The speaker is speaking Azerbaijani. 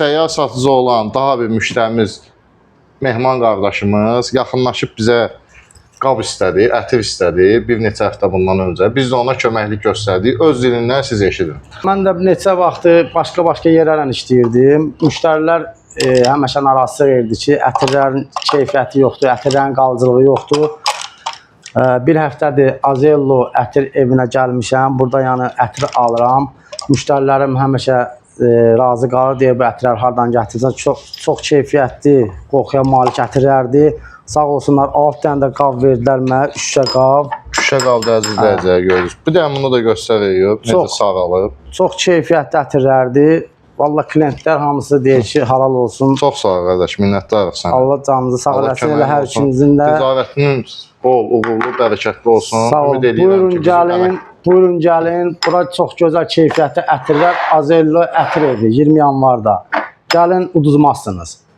səyyar satıcı olan daha bir müştərimiz, mehman qardaşımız yaxınlaşıb bizə qab istədi, ətir istədi bir neçə həftə bundan öncə. Biz də ona köməklik göstərdik. Öz dilindən siz eşidin. Mən də neçə vaxtı başqa yerlərlə işləyirdim. Müştərilər həmişə narazılıq edirdi ki, ətirlərin keyfiyyəti yoxdur, ətirlərin qalıcılığı yoxdur. Bir həftədir Azello ətir evinə gəlmişəm. Burada yəni ətir alıram. Müştərilərim həmişə razı qalır, deyir bu ətirlər hardan gətirsən. Çox keyfiyyətli, qoxuya malik ətirlərdir. Sağ olsunlar, 6 dənə də qab verdilər mənə, 3 qab. 3 qabda əzizləyəcək görürüz. Bir də bunu da göstəririk, necə sağalıb. Çox keyfiyyətli ətirlərdir. Vallahi klientlər hamısı deyir ki, halal olsun. Çox sağ ol qardaş, minnətdarıq sənə. Allah canınızı sağ eləsin, elə hər ikinizin də. Ticarətiniz bol, uğurlu, bərəkətli olsun. Sağ ol, buyurun gəlin. Bura çox gözəl keyfiyyətli ətirlər, Azello ətir evi, 20 yanvarda. Gəlin, uduzmazsınız.